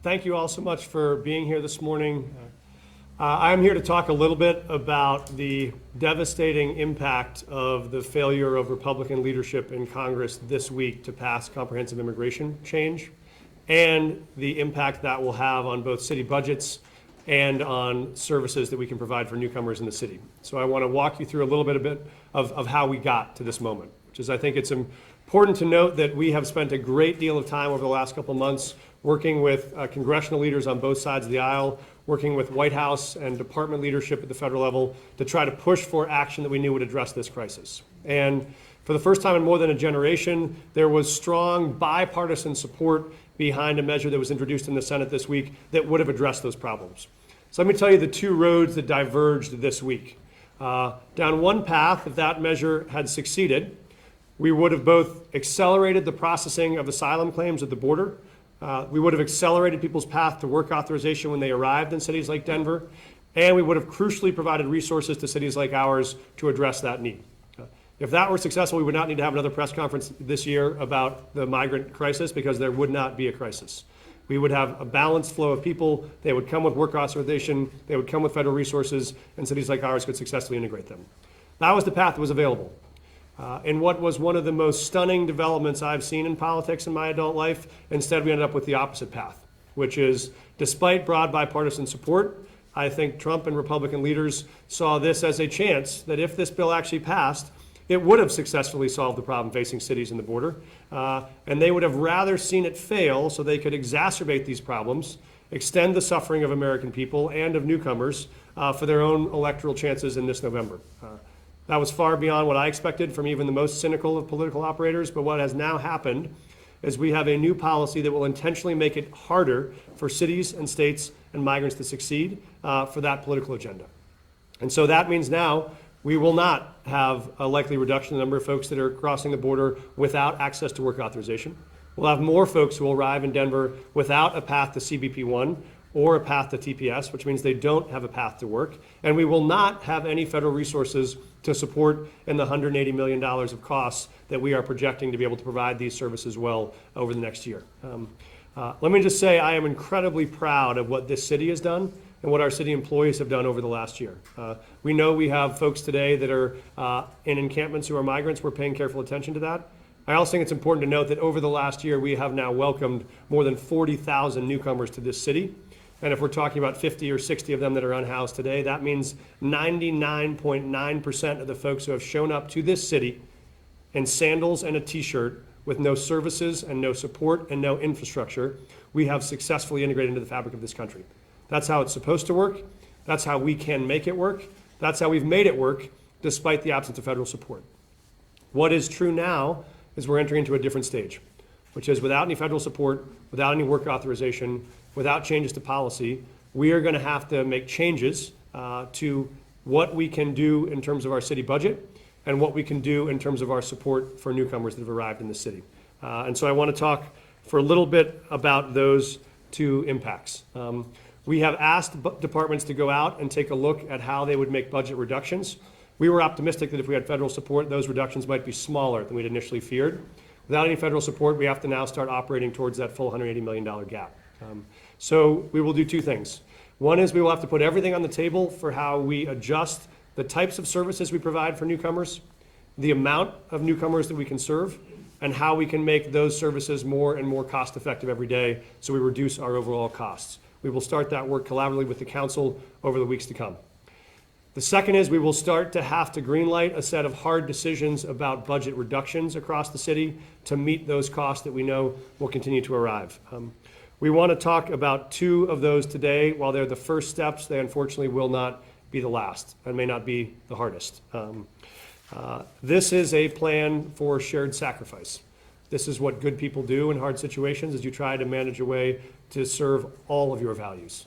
Thank you all so much for being here this morning. I'm here to talk a little bit about the devastating impact of the failure of Republican leadership in Congress this week to pass comprehensive immigration change and the impact that will have on both city budgets and on services that we can provide for newcomers in the city. So I want to walk you through a little bit of how we got to this moment, which is I think it's important to note that we have spent a great deal of time over the last couple of months working with congressional leaders on both sides of the aisle, working with White House and department leadership at the federal level to try to push for action that we knew would address this crisis. And for the first time in more than a generation, there was strong bipartisan support behind a measure that was introduced in the Senate this week that would have addressed those problems. So let me tell you the two roads that diverged this week. Down one path, if that measure had succeeded, we would have both accelerated the processing of asylum claims at the border. We would have accelerated people's path to work authorization when they arrived in cities like Denver, and we would have crucially provided resources to cities like ours to address that need. If that were successful, we would not need to have another press conference this year about the migrant crisis because there would not be a crisis. We would have a balanced flow of people. They would come with work authorization. They would come with federal resources, and cities like ours could successfully integrate them. That was the path that was available. In what was one of the most stunning developments I've seen in politics in my adult life, instead we ended up with the opposite path, which is, despite broad bipartisan support, I think Trump and Republican leaders saw this as a chance that if this bill actually passed, it would have successfully solved the problem facing cities in the border, and they would have rather seen it fail so they could exacerbate these problems, extend the suffering of American people and of newcomers for their own electoral chances in this November. That was far beyond what I expected from even the most cynical of political operators, but what has now happened is we have a new policy that will intentionally make it harder for cities and states and migrants to succeed for that political agenda. And so that means now we will not have a likely reduction in the number of folks that are crossing the border without access to work authorization. We'll have more folks who will arrive in Denver without a path to CBP1 or a path to TPS, which means they don't have a path to work. And we will not have any federal resources to support in the $180 million of costs that we are projecting to be able to provide these services well over the next year. Let me just say I am incredibly proud of what this city has done and what our city employees have done over the last year. We know we have folks today that are in encampments who are migrants. We're paying careful attention to that. I also think it's important to note that over the last year, we have now welcomed more than 40,000 newcomers to this city. And if we're talking about 50 or 60 of them that are unhoused today, that means 99.9% of the folks who have shown up to this city in sandals and a t-shirt with no services and no support and no infrastructure, we have successfully integrated into the fabric of this country. That's how it's supposed to work. That's how we can make it work. That's how we've made it work despite the absence of federal support. What is true now is we're entering into a different stage, which is without any federal support, without any work authorization, without changes to policy, we are going to have to make changes to what we can do in terms of our city budget and what we can do in terms of our support for newcomers that have arrived in the city. And so I want to talk for a little bit about those two impacts. We have asked departments to go out and take a look at how they would make budget reductions. We were optimistic that if we had federal support, those reductions might be smaller than we'd initially feared. Without any federal support, we have to now start operating towards that full $180 million gap. So we will do two things. One is we will have to put everything on the table for how we adjust the types of services we provide for newcomers, the amount of newcomers that we can serve, and how we can make those services more and more cost effective every day so we reduce our overall costs. We will start that work collaboratively with the council over the weeks to come. The second is we will start to have to greenlight a set of hard decisions about budget reductions across the city to meet those costs that we know will continue to arrive. We want to talk about two of those today. While they're the first steps, they unfortunately will not be the last and may not be the hardest. This is a plan for shared sacrifice. This is what good people do in hard situations as you try to manage a way to serve all of your values.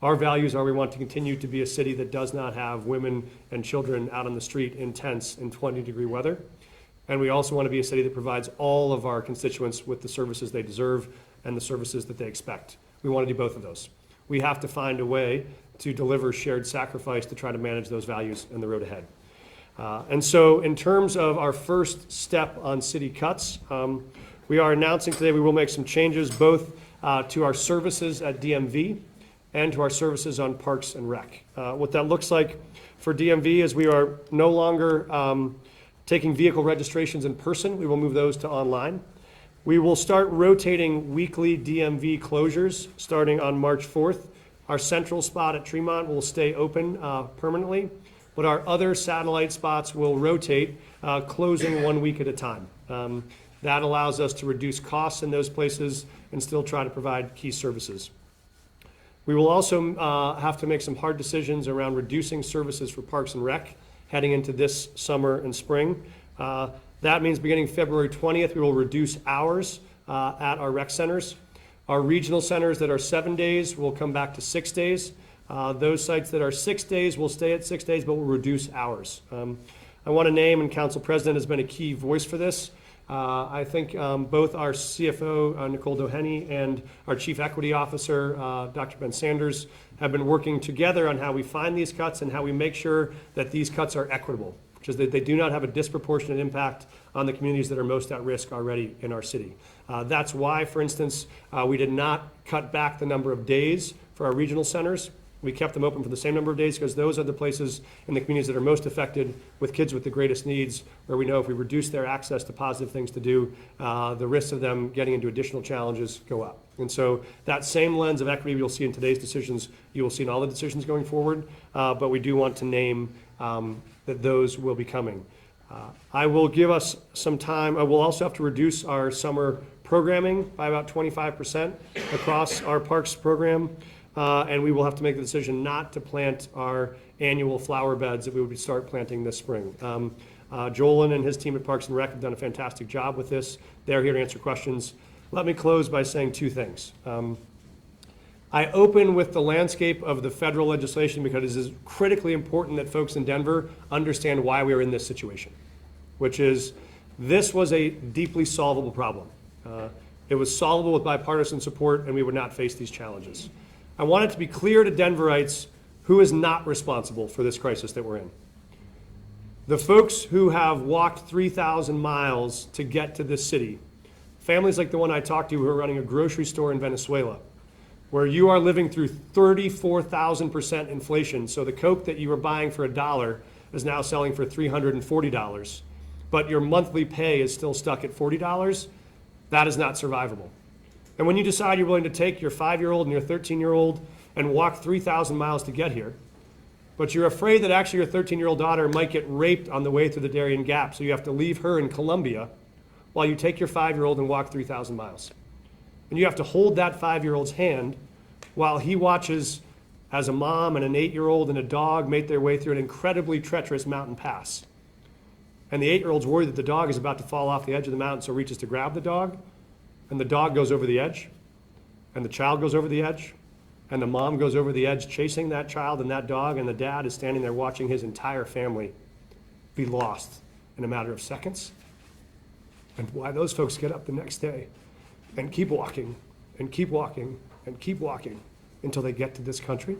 Our values are we want to continue to be a city that does not have women and children out on the street in tents in 20-degree weather. And we also want to be a city that provides all of our constituents with the services they deserve and the services that they expect. We want to do both of those. We have to find a way to deliver shared sacrifice to try to manage those values in the road ahead. And so in terms of our first step on city cuts, we are announcing today we will make some changes both to our services at DMV and to our services on Parks and Rec. What that looks like for DMV is we are no longer taking vehicle registrations in person. We will move those to online. We will start rotating weekly DMV closures starting on March 4th. Our central spot at Tremont will stay open permanently, but our other satellite spots will rotate, closing 1 week at a time. That allows us to reduce costs in those places and still try to provide key services. We will also have to make some hard decisions around reducing services for Parks and Rec heading into this summer and spring. That means beginning February 20th, we will reduce hours at our rec centers. Our regional centers that are 7 days will come back to 6 days. Those sites that are 6 days will stay at 6 days, but will reduce hours. I want to name, and Council President has been a key voice for this. I think both our CFO, Nicole Doheny, and our Chief Equity Officer, Dr. Ben Sanders, have been working together on how we find these cuts and how we make sure that these cuts are equitable, which is that they do not have a disproportionate impact on the communities that are most at risk already in our city. That's why, for instance, we did not cut back the number of days for our regional centers. We kept them open for the same number of days because those are the places in the communities that are most affected with kids with the greatest needs, where we know if we reduce their access to positive things to do, the risks of them getting into additional challenges go up. And so that same lens of equity you'll see in today's decisions, you will see in all the decisions going forward, but we do want to name that those will be coming. I will give us some time. We'll also have to reduce our summer programming by about 25% across our parks program. And we will have to make the decision not to plant our annual flower beds that we would start planting this spring. Joelyn and his team at Parks and Rec have done a fantastic job with this. They're here to answer questions. Let me close by saying two things. I open with the landscape of the federal legislation because it is critically important that folks in Denver understand why we are in this situation, which is this was a deeply solvable problem. It was solvable with bipartisan support, and we would not face these challenges. I want it to be clear to Denverites who is not responsible for this crisis that we're in. The folks who have walked 3,000 miles to get to this city, families like the one I talked to who are running a grocery store in Venezuela, where you are living through 34,000% inflation. So the Coke that you were buying for $1 is now selling for $340, but your monthly pay is still stuck at $40. That is not survivable. And when you decide you're willing to take your 5-year-old and your 13-year-old and walk 3,000 miles to get here, but you're afraid that actually your 13-year-old daughter might get raped on the way through the Darien Gap, so you have to leave her in Colombia while you take your 5-year-old and walk 3,000 miles. And you have to hold that 5-year-old's hand while he watches as a mom and an 8-year-old and a dog make their way through an incredibly treacherous mountain pass. And the 8-year-old's worried that the dog is about to fall off the edge of the mountain, so reaches to grab the dog. And the dog goes over the edge, and the child goes over the edge, and the mom goes over the edge chasing that child and that dog, and the dad is standing there watching his entire family be lost in a matter of seconds. And why those folks get up the next day and keep walking and keep walking and keep walking until they get to this country.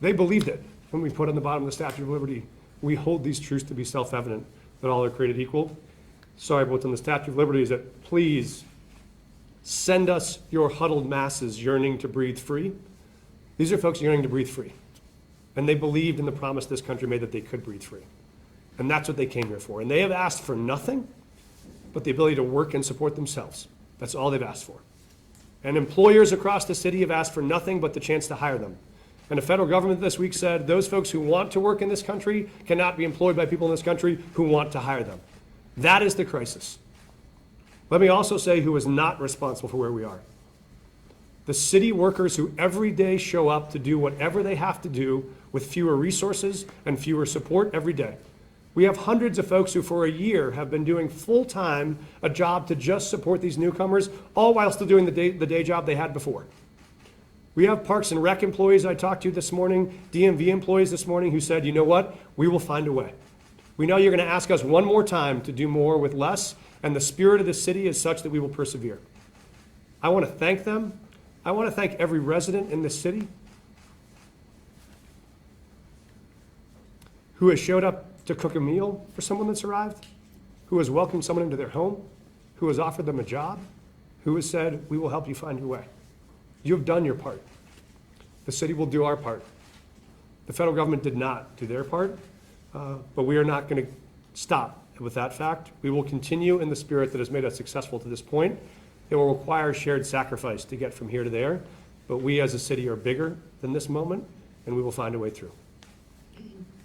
They believed it when we put on the bottom of the Statue of Liberty, we hold these truths to be self-evident, that all are created equal. Sorry, but what's on the Statue of Liberty is that please send us your huddled masses yearning to breathe free. These are folks yearning to breathe free. And they believed in the promise this country made that they could breathe free. And that's what they came here for. And they have asked for nothing but the ability to work and support themselves. That's all they've asked for. And employers across the city have asked for nothing but the chance to hire them. And the federal government this week said those folks who want to work in this country cannot be employed by people in this country who want to hire them. That is the crisis. Let me also say who is not responsible for where we are. The city workers who every day show up to do whatever they have to do with fewer resources and fewer support every day. We have hundreds of folks who for a year have been doing full-time a job to just support these newcomers, all while still doing the day job they had before. We have Parks and Rec employees I talked to this morning, DMV employees this morning who said, you know what, we will find a way. We know you're going to ask us one more time to do more with less, and the spirit of the city is such that we will persevere. I want to thank them. I want to thank every resident in this city who has showed up to cook a meal for someone that's arrived, who has welcomed someone into their home, who has offered them a job, who has said, we will help you find your way. You've done your part. The city will do our part. The federal government did not do their part, but we are not going to stop with that fact. We will continue in the spirit that has made us successful to this point. It will require shared sacrifice to get from here to there, but we as a city are bigger than this moment, and we will find a way through.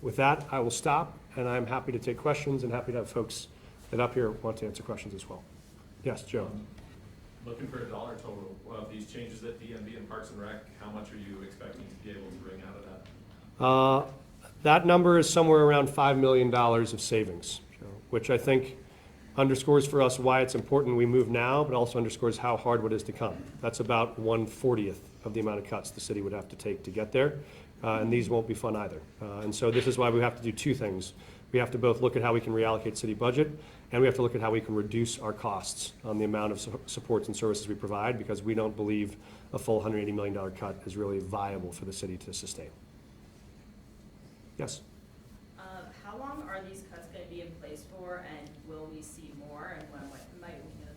With that, I will stop, and I'm happy to take questions and happy to have folks that up here want to answer questions as well. Yes, Joe. Looking for a dollar total of these changes at DMV and Parks and Rec, how much are you expecting to be able to bring out of that? That number is somewhere around $5 million of savings, which I think underscores for us why it's important we move now, but also underscores how hard what is to come. That's about 1/40th of the amount of cuts the city would have to take to get there, and these won't be fun either. And so this is why we have to do two things. We have to both look at how we can reallocate city budget, and we have to look at how we can reduce our costs on the amount of supports and services we provide, because we don't believe a full $180 million cut is really viable for the city to sustain. Yes? How long are these cuts going to be in place for, and will we see more, and when might we know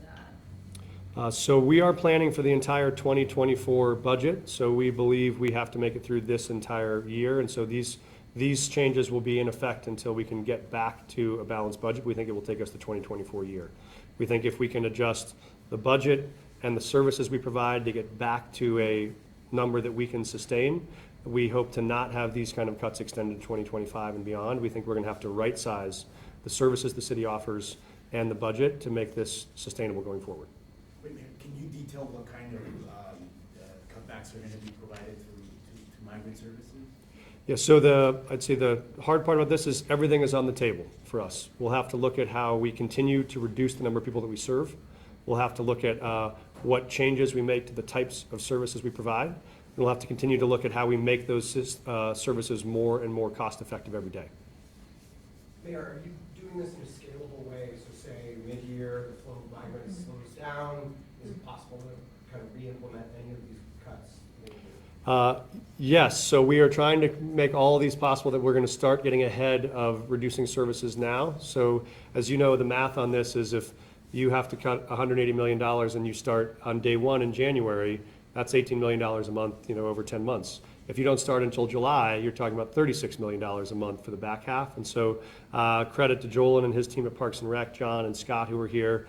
that? So we are planning for the entire 2024 budget, so we believe we have to make it through this entire year, and so these changes will be in effect until we can get back to a balanced budget. We think it will take us the 2024 year. We think if we can adjust the budget and the services we provide to get back to a number that we can sustain, we hope to not have these kind of cuts extended to 2025 and beyond. We think we're going to have to right-size the services the city offers and the budget to make this sustainable going forward. Wait a minute, can you detail what kind of cutbacks are going to be provided to migrant services? Yeah, so I'd say the hard part about this is everything is on the table for us. We'll have to look at how we continue to reduce the number of people that we serve. We'll have to look at what changes we make to the types of services we provide. We'll have to continue to look at how we make those services more and more cost-effective every day. Mayor, are you doing this in a scalable way? So say mid-year, the flow of migrants slows down. Is it possible to kind of re-implement any of these cuts? Yes, so we are trying to make all of these possible that we're going to start getting ahead of reducing services now. So as you know, the math on this is if you have to cut $180 million and you start on day one in January, that's $18 million a month, over 10 months. If you don't start until July, you're talking about $36 million a month for the back half. And so credit to Joel and his team at Parks and Rec, John and Scott, who were here.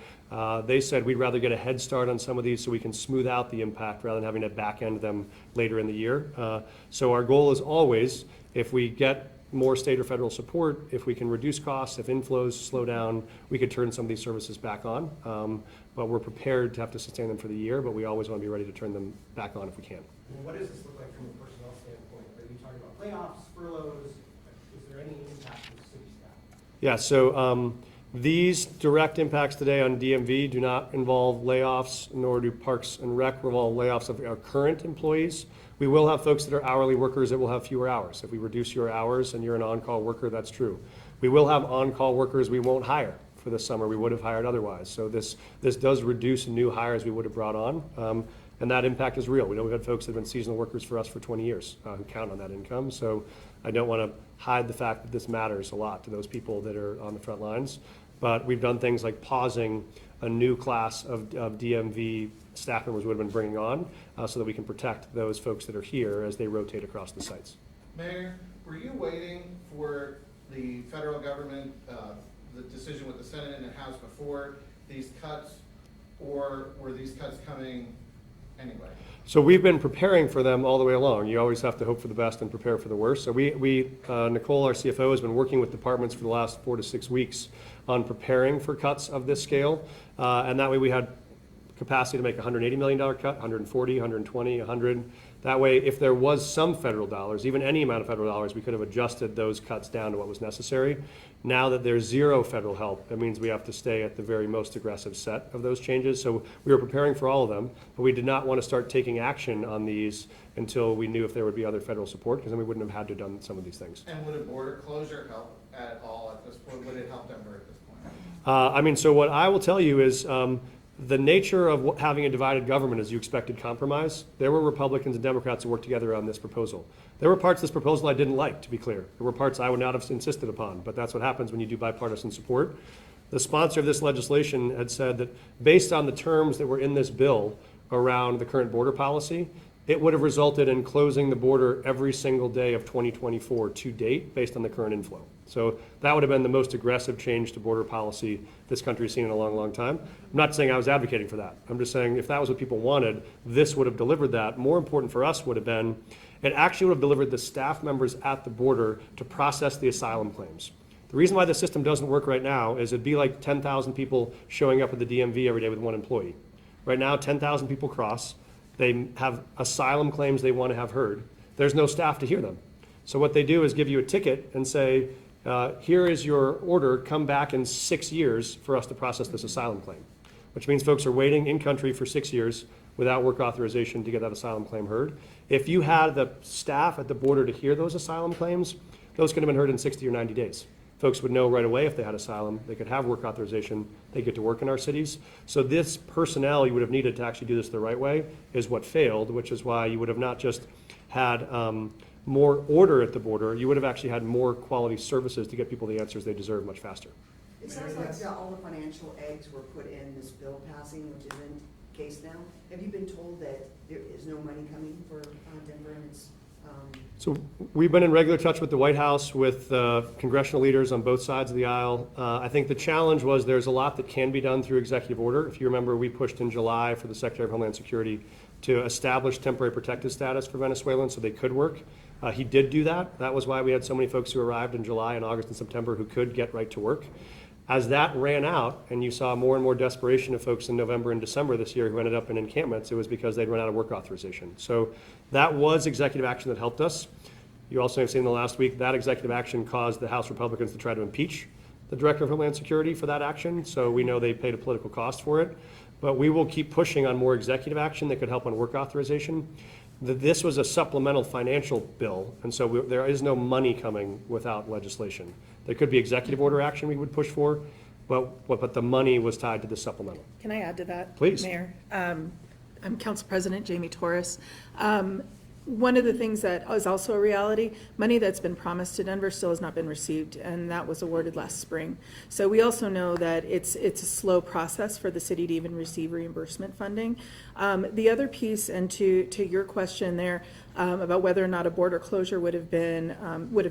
They said we'd rather get a head start on some of these so we can smooth out the impact rather than having to back end them later in the year. So our goal is always, if we get more state or federal support, if we can reduce costs, if inflows slow down, we could turn some of these services back on. But we're prepared to have to sustain them for the year, but we always want to be ready to turn them back on if we can. And what does this look like from a personnel standpoint? Are you talking about layoffs, furloughs? Is there any impact to the city staff? Yeah, so these direct impacts today on DMV do not involve layoffs, nor do Parks and Rec involve layoffs of our current employees. We will have folks that are hourly workers that will have fewer hours. If we reduce your hours and you're an on-call worker, that's true. We will have on-call workers we won't hire for this summer we would have hired otherwise. So this does reduce new hires we would have brought on, and that impact is real. We know we've had folks that have been seasonal workers for us for 20 years who count on that income. So I don't want to hide the fact that this matters a lot to those people that are on the front lines. But we've done things like pausing a new class of DMV staff members we would have been bringing on so that we can protect those folks that are here as they rotate across the sites. Mayor, were you waiting for the federal government, the decision with the Senate and the House before these cuts, or were these cuts coming anyway? So we've been preparing for them all the way along. You always have to hope for the best and prepare for the worst. So Nicole, our CFO, has been working with departments for the last 4 to 6 weeks on preparing for cuts of this scale. And that way we had capacity to make a $180 million cut, 140, 120, 100. That way, if there was some federal dollars, even any amount of federal dollars, we could have adjusted those cuts down to what was necessary. Now that there's zero federal help, that means we have to stay at the very most aggressive set of those changes. So we were preparing for all of them, but we did not want to start taking action on these until we knew if there would be other federal support, because then we wouldn't have had to have done some of these things. And would a border closure help at all at this point? Would it help Denver at this point? So what I will tell you is the nature of having a divided government is you expected compromise. There were Republicans and Democrats who worked together on this proposal. There were parts of this proposal I didn't like, to be clear. There were parts I would not have insisted upon, but that's what happens when you do bipartisan support. The sponsor of this legislation had said that based on the terms that were in this bill, around the current border policy, it would have resulted in closing the border every single day of 2024 to date based on the current inflow. So that would have been the most aggressive change to border policy this country's seen in a long, long time. I'm not saying I was advocating for that. I'm just saying if that was what people wanted, this would have delivered that. More important for us would have been, it actually would have delivered the staff members at the border to process the asylum claims. The reason why the system doesn't work right now is it'd be like 10,000 people showing up at the DMV every day with one employee. Right now, 10,000 people cross. They have asylum claims they want to have heard. There's no staff to hear them. So what they do is give you a ticket and say, here is your order, come back in 6 years for us to process this asylum claim, which means folks are waiting in country for 6 years without work authorization to get that asylum claim heard. If you had the staff at the border to hear those asylum claims, those could have been heard in 60 or 90 days. Folks would know right away if they had asylum, they could have work authorization, they get to work in our cities. So this personnel you would have needed to actually do this the right way is what failed, which is why you would have not just had more order at the border, you would have actually had more quality services to get people the answers they deserve much faster. It sounds like all the financial eggs were put in this bill passing, which isn't the case now. Have you been told that there is no money coming for Denver and its So we've been in regular touch with the White House, with congressional leaders on both sides of the aisle. I think the challenge was there's a lot that can be done through executive order. If you remember, we pushed in July for the Secretary of Homeland Security to establish temporary protected status for Venezuelans so they could work. He did do that. That was why we had so many folks who arrived in July and August and September who could get right to work. As that ran out and you saw more and more desperation of folks in November and December this year who ended up in encampments, it was because they'd run out of work authorization. So that was executive action that helped us. You also have seen in the last week that executive action caused the House Republicans to try to impeach the Director of Homeland Security for that action. So we know they paid a political cost for it. But we will keep pushing on more executive action that could help on work authorization. This was a supplemental financial bill, and so there is no money coming without legislation. There could be executive order action we would push for, but the money was tied to the supplemental. Can I add to that? Please. Mayor? I'm Council President Jamie Torres. One of the things that is also a reality, money that's been promised to Denver still has not been received, and that was awarded last spring. So we also know that it's a slow process for the city to even receive reimbursement funding. The other piece, and to your question there about whether or not a border closure would have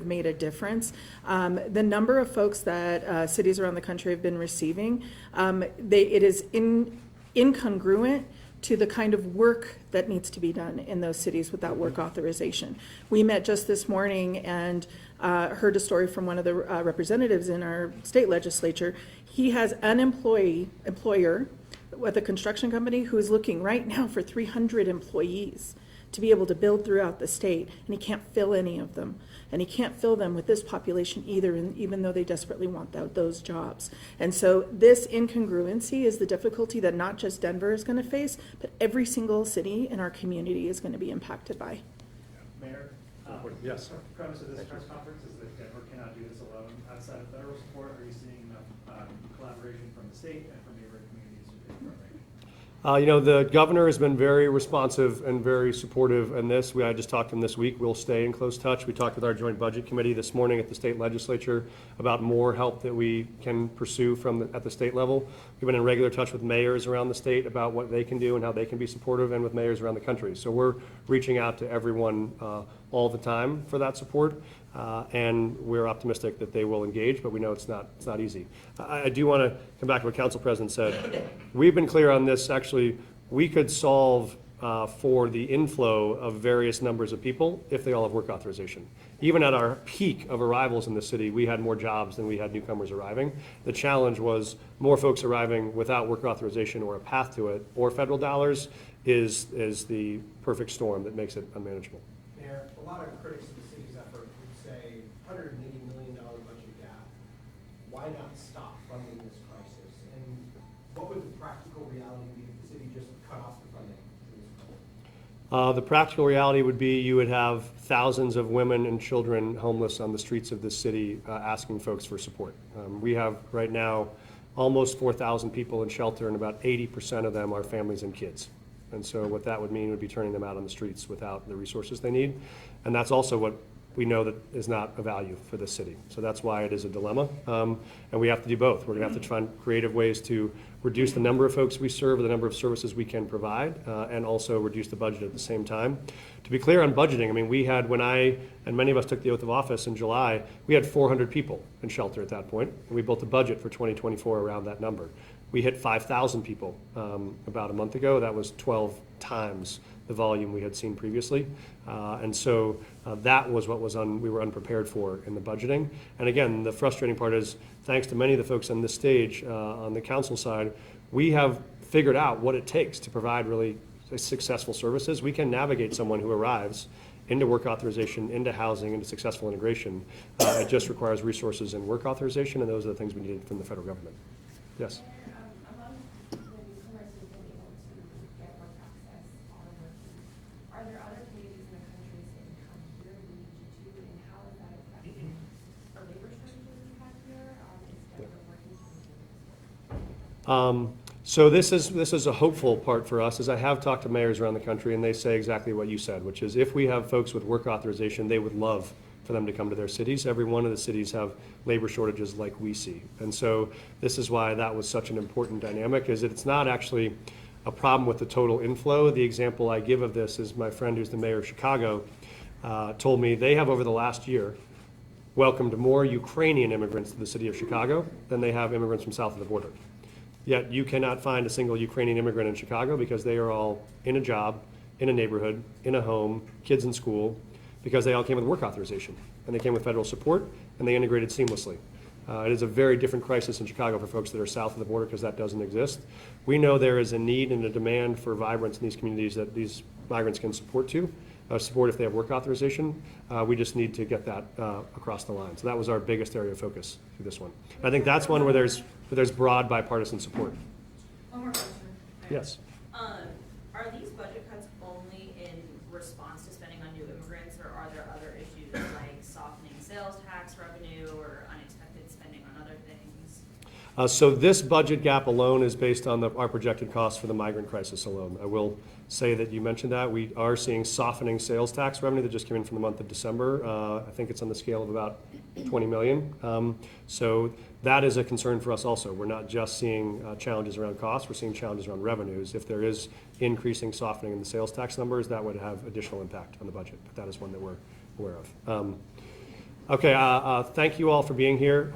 made a difference, the number of folks that cities around the country have been receiving, it is incongruent to the kind of work that needs to be done in those cities without work authorization. We met just this morning and heard a story from one of the representatives in our state legislature. He has an employer with a construction company who is looking right now for 300 employees to be able to build throughout the state, and he can't fill any of them. And he can't fill them with this population either, even though they desperately want those jobs. And so this incongruency is the difficulty that not just Denver is going to face, but every single city in our community is going to be impacted by. Mayor? Yes. The premise of this press conference is that Denver cannot do this alone. Outside of federal support, are you seeing enough collaboration from the state and from neighboring communities to do it? The governor has been very responsive and very supportive in this. I just talked to him this week. We'll stay in close touch. We talked with our joint budget committee this morning at the state legislature about more help that we can pursue at the state level. We've been in regular touch with mayors around the state about what they can do and how they can be supportive, and with mayors around the country. So we're reaching out to everyone all the time for that support. And we're optimistic that they will engage, but we know it's not easy. I do want to come back to what Council President said. We've been clear on this. Actually, we could solve for the inflow of various numbers of people if they all have work authorization. Even at our peak of arrivals in the city, we had more jobs than we had newcomers arriving. The challenge was more folks arriving without work authorization or a path to it, or federal dollars is the perfect storm that makes it unmanageable. Mayor, a lot of critics of the city's effort would say $180 million budget gap. Why not stop funding this crisis? And what would the practical reality be if the city just cut off the funding to this problem? The practical reality would be you would have thousands of women and children homeless on the streets of this city asking folks for support. We have right now almost 4,000 people in shelter, and about 80% of them are families and kids. And so what that would mean would be turning them out on the streets without the resources they need. And that's also what we know that is not a value for this city. So that's why it is a dilemma, and we have to do both. We're gonna have to find creative ways to reduce the number of folks we serve, or the number of services we can provide, and also reduce the budget at the same time. To be clear on budgeting, I mean, we had, when I and many of us took the oath of office in July, we had 400 people in shelter at that point, and we built a budget for 2024 around that number. We hit 5,000 people about a month ago. That was 12 times the volume we had seen previously. And so that was what we were unprepared for in the budgeting. And again, the frustrating part is, thanks to many of the folks on this stage, on the council side, we have figured out what it takes to provide really successful services. We can navigate someone who arrives into work authorization, into housing, into successful integration. It just requires resources and work authorization, and those are the things we needed from the federal government. Yes? Among the newcomers who've been able to get work access while working, are there other communities in the country saying, come here, we need you to, and how is that affecting the labor shortages we have here, instead of working from So this is a hopeful part for us, is I have talked to mayors around the country, and they say exactly what you said, which is if we have folks with work authorization, they would love for them to come to their cities. Every one of the cities have labor shortages like we see. And so this is why that was such an important dynamic, is that it's not actually a problem with the total inflow. The example I give of this is my friend who's the mayor of Chicago told me they have, over the last year, welcomed more Ukrainian immigrants to the city of Chicago than they have immigrants from south of the border. Yet you cannot find a single Ukrainian immigrant in Chicago because they are all in a job, in a neighborhood, in a home, kids in school, because they all came with work authorization, and they came with federal support, and they integrated seamlessly. It is a very different crisis in Chicago for folks that are south of the border, because that doesn't exist. We know there is a need and a demand for vibrance in these communities that these migrants can support if they have work authorization. We just need to get that across the line. So that was our biggest area of focus through this one. And I think that's one where there's broad bipartisan support. One more question. Yes. Are these budget cuts only in response to spending on new immigrants, or are there other issues like softening sales tax revenue or unexpected spending on other things? So this budget gap alone is based on our projected costs for the migrant crisis alone. I will say that you mentioned that. We are seeing softening sales tax revenue that just came in from the month of December. I think it's on the scale of about 20 million. So that is a concern for us also. We're not just seeing challenges around costs, we're seeing challenges around revenues. If there is increasing softening in the sales tax numbers, that would have additional impact on the budget, but that is one that we're aware of. Okay, thank you all for being here.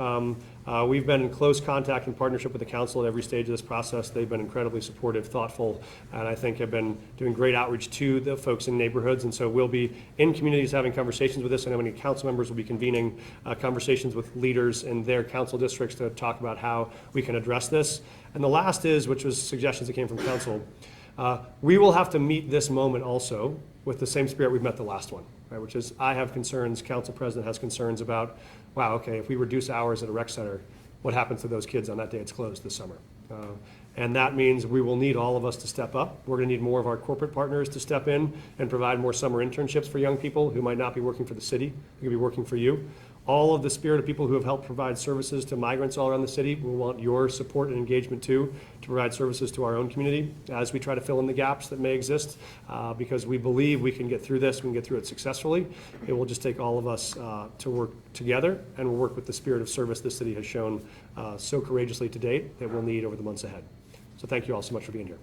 We've been in close contact and partnership with the council at every stage of this process. They've been incredibly supportive, thoughtful, and I think have been doing great outreach to the folks in neighborhoods. And so we'll be in communities having conversations with this. I know many council members will be convening conversations with leaders in their council districts to talk about how we can address this. And the last is, which was suggestions that came from council, we will have to meet this moment also with the same spirit we've met the last one, right? Which is, I have concerns, council president has concerns about, wow, okay, if we reduce hours at a rec center, what happens to those kids on that day it's closed this summer? And that means we will need all of us to step up. We're gonna need more of our corporate partners to step in and provide more summer internships for young people who might not be working for the city, who could be working for you. All of the spirit of people who have helped provide services to migrants all around the city, we want your support and engagement too, to provide services to our own community as we try to fill in the gaps that may exist, because we believe we can get through this, we can get through it successfully. It will just take all of us to work together, and we'll work with the spirit of service this city has shown so courageously to date that we'll need over the months ahead. So thank you all so much for being here.